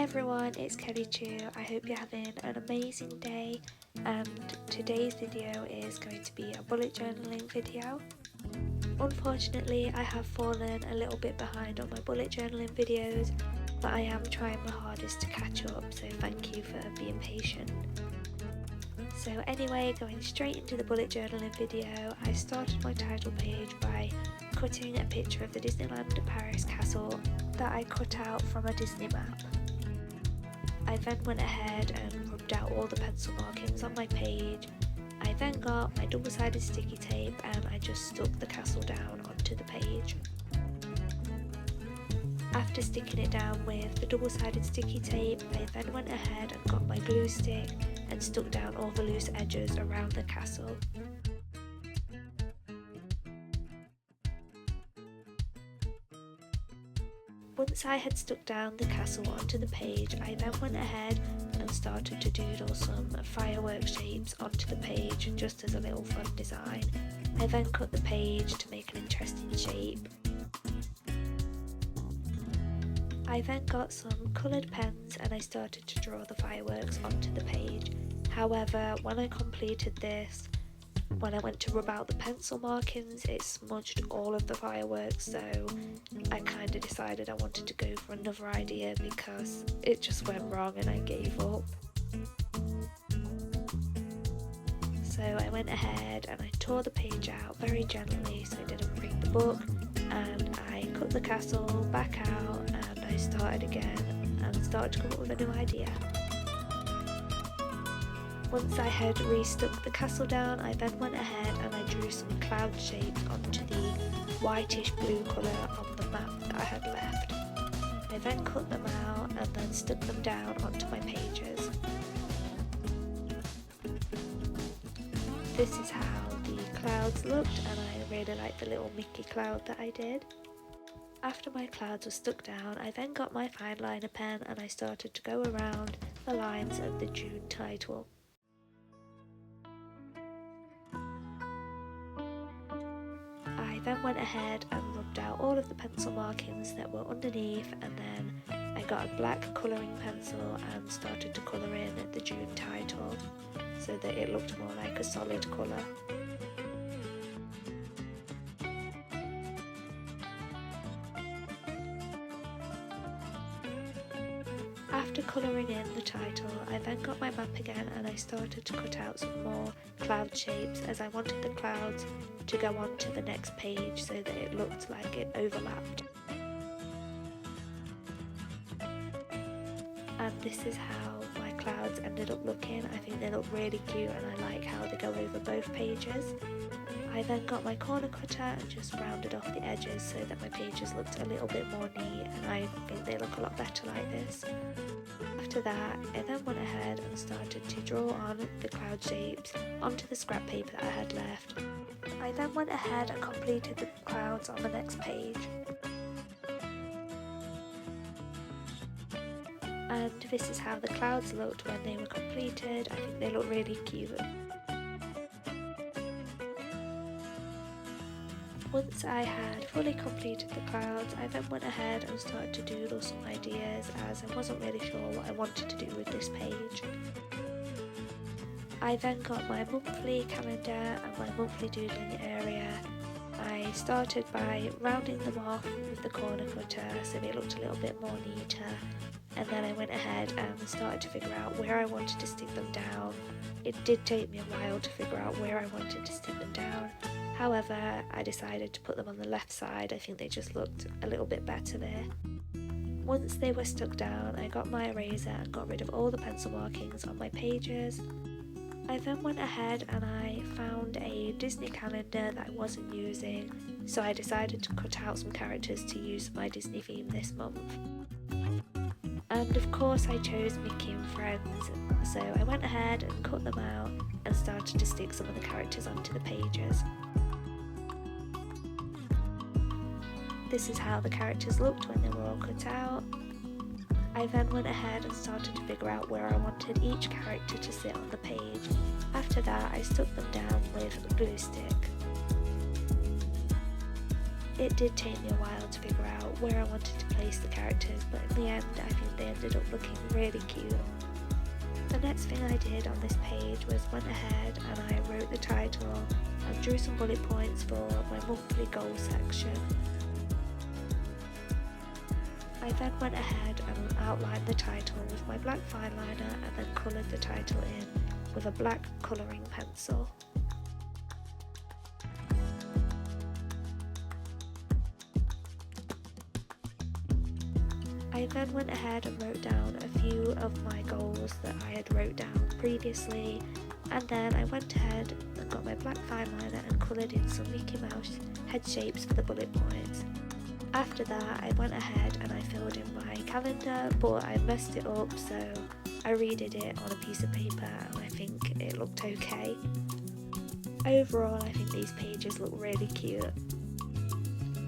everyone, it's Kelly Chu. I hope you're having an amazing day, and today's video is going to be a bullet journaling video. Unfortunately, I have fallen a little bit behind on my bullet journaling videos, but I am trying my hardest to catch up, so thank you for being patient. So anyway, going straight into the bullet journaling video, I started my title page by cutting a picture of the Disneyland Paris castle that I cut out from a Disney map. I then went ahead and rubbed out all the pencil markings on my page. I then got my double-sided sticky tape and I just stuck the castle down onto the page. After sticking it down with the double-sided sticky tape, I then went ahead and got my glue stick and stuck down all the loose edges around the castle. Once I had stuck down the castle onto the page, I then went ahead and started to doodle some firework shapes onto the page just as a little fun design. I then cut the page to make an interesting shape. I then got some coloured pens and I started to draw the fireworks onto the page. However, when I completed this, when I went to rub out the pencil markings, it smudged all of the fireworks, so I kind of decided I wanted to go for another idea because it just went wrong and I gave up. So I went ahead and I tore the page out very gently so it didn't break the book, and I cut the castle back out and I started again and started to come up with a new idea. Once I had restuck the castle down, I then went ahead and I drew some cloud shapes onto the whitish blue colour on the map that I had left. I then cut them out and then stuck them down onto my pages. This is how the clouds looked, and I really like the little Mickey cloud that I did. After my clouds were stuck down, I then got my fine liner pen and I started to go around the lines of the June title. I then went ahead and rubbed out all of the pencil markings that were underneath, and then I got a black colouring pencil and started to colour in the June title so that it looked more like a solid colour. After colouring in the title, I then got my map again and I started to cut out some more cloud shapes as I wanted the clouds to go on to the next page so that it looked like it overlapped. And this is how my clouds ended up looking. I think they look really cute and I like how they go over both pages. I then got my corner cutter and just rounded off the edges so that my pages looked a little bit more neat, and I think they look a lot better like this. After that, I then went ahead and started to draw on the cloud shapes onto the scrap paper that I had left. I then went ahead and completed the clouds on the next page. And this is how the clouds looked when they were completed. I think they look really cute. Once I had fully completed the clouds, I then went ahead and started to doodle some ideas as I wasn't really sure what I wanted to do with this page. I then got my monthly calendar and my monthly doodling area. I started by rounding them off with the corner cutter so it looked a little bit more neater, and then I went ahead and started to figure out where I wanted to stick them down. It did take me a while to figure out where I wanted to stick them down. However, I decided to put them on the left side. I think they just looked a little bit better there. Once they were stuck down, I got my eraser and got rid of all the pencil markings on my pages. I then went ahead and I found a Disney calendar that I wasn't using, so I decided to cut out some characters to use for my Disney theme this month. And of course I chose Mickey and Friends, so I went ahead and cut them out and started to stick some of the characters onto the pages. This is how the characters looked when they were all cut out. I then went ahead and started to figure out where I wanted each character to sit on the page. After that, I stuck them down with a glue stick. It did take me a while to figure out where I wanted to place the characters, but in the end I think they ended up looking really cute. The next thing I did on this page was went ahead and I wrote the title and drew some bullet points for my monthly goal section. I then went ahead and outlined the title with my black fine liner and then coloured the title in with a black colouring pencil. I then went ahead and wrote down a few of my goals that I had wrote down previously, and then I went ahead and got my black fine liner and coloured in some Mickey Mouse head shapes for the bullet points. After that I went ahead and I filled in my calendar, but I messed it up, so I redid it on a piece of paper and I think it looked okay. Overall I think these pages look really cute.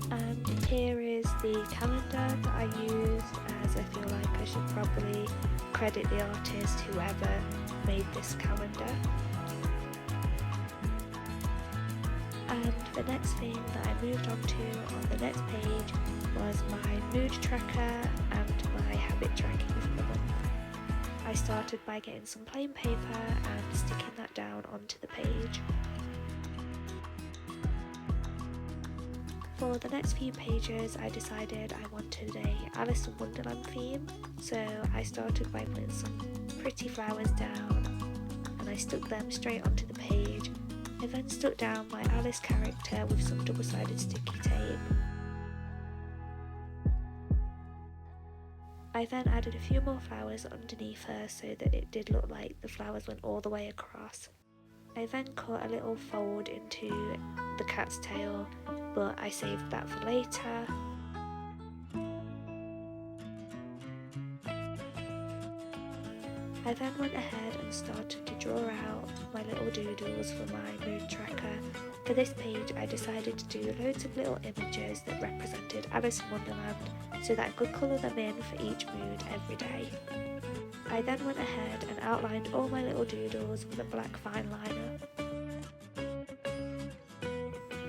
And here is the calendar that I used, as I feel like I should probably credit the artist whoever made this calendar. And the next thing that I moved on to on the next page was my mood tracker and my habit tracking for the month. I started by getting some plain paper and sticking that down onto the page. For the next few pages I decided I wanted a Alice in Wonderland theme, so I started by putting some pretty flowers down and I stuck them straight onto the page. I then stuck down my Alice character with some double-sided sticky tape. I then added a few more flowers underneath her so that it did look like the flowers went all the way across. I then cut a little fold into the cat's tail, but I saved that for later. I then went ahead and started to draw out my little doodles for my mood tracker. For this page I decided to do loads of little images that represented Alice in Wonderland so that I could colour them in for each mood every day. I then went ahead and outlined all my little doodles with a black fine liner.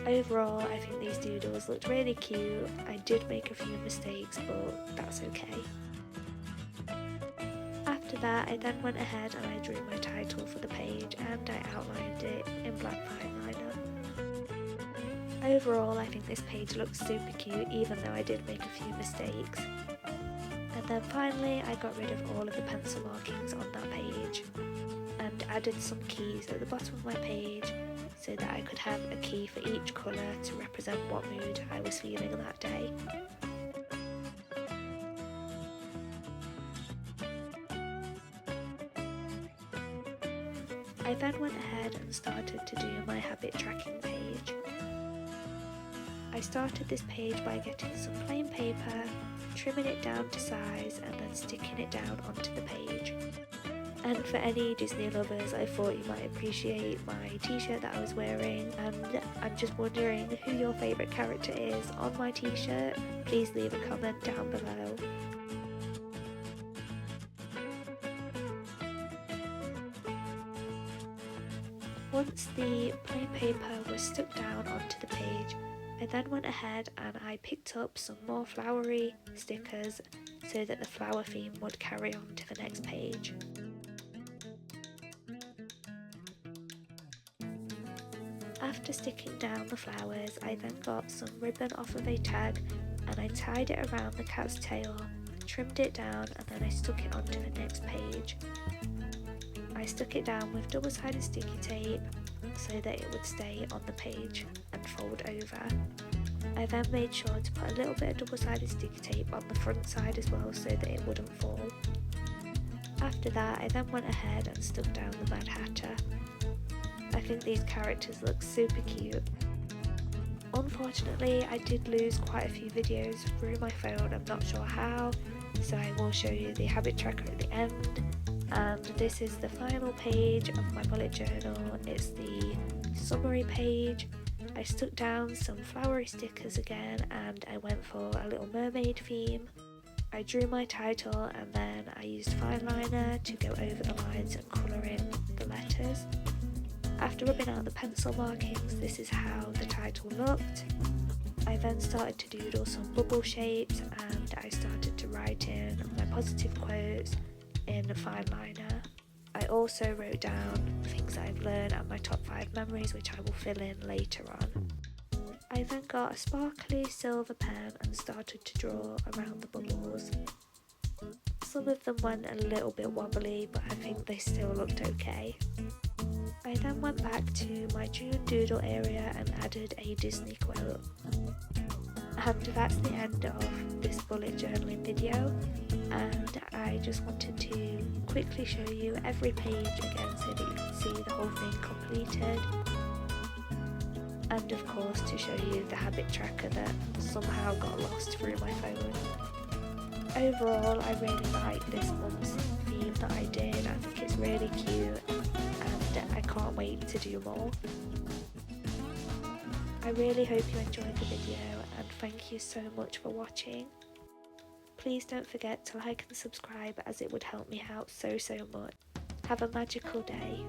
Overall, I think these doodles looked really cute. I did make a few mistakes, but that's okay. After that, I then went ahead and I drew my title for the page and I outlined it in black fine liner. Overall, I think this page looks super cute, even though I did make a few mistakes. And then finally I got rid of all of the pencil markings on that page and added some keys at the bottom of my page so that I could have a key for each colour to represent what mood I was feeling that day. I then went ahead and started to do my habit tracking page. I started this page by getting some plain paper, trimming it down to size and then sticking it down onto the page. And for any Disney lovers, I thought you might appreciate my t-shirt that I was wearing, and I'm just wondering who your favourite character is on my t-shirt. Please leave a comment down below. Once the plain paper was stuck down onto the page, I then went ahead and I picked up some more flowery stickers so that the flower theme would carry on to the next page. After sticking down the flowers, I then got some ribbon off of a tag and I tied it around the cat's tail, trimmed it down and then I stuck it onto the next page. I stuck it down with double-sided sticky tape so that it would stay on the page and fold over. I then made sure to put a little bit of double-sided sticky tape on the front side as well so that it wouldn't fall. After that, I then went ahead and stuck down the Mad Hatter. I think these characters look super cute. Unfortunately, I did lose quite a few videos through my phone, I'm not sure how, so I will show you the habit tracker at the end. And this is the final page of my bullet journal. It's the summary page. I stuck down some flowery stickers again and I went for a Little Mermaid theme. I drew my title and then I used fine liner to go over the lines and colour in the letters. After rubbing out the pencil markings, this is how the title looked. I then started to doodle some bubble shapes and I started to write in my positive quotes in a fine liner. I also wrote down things I've learned and my top 5 memories, which I will fill in later on. I then got a sparkly silver pen and started to draw around the bubbles. Some of them went a little bit wobbly, but I think they still looked okay. I then went back to my June doodle area and added a Disney quote. And that's the end of this bullet journaling video, and I just wanted to quickly show you every page again so that you can see the whole thing completed, and of course to show you the habit tracker that somehow got lost through my phone. Overall, I really like this month's theme that I did. I think it's really cute and I can't wait to do more. I really hope you enjoyed the video and thank you so much for watching. Please don't forget to like and subscribe as it would help me out so much. Have a magical day.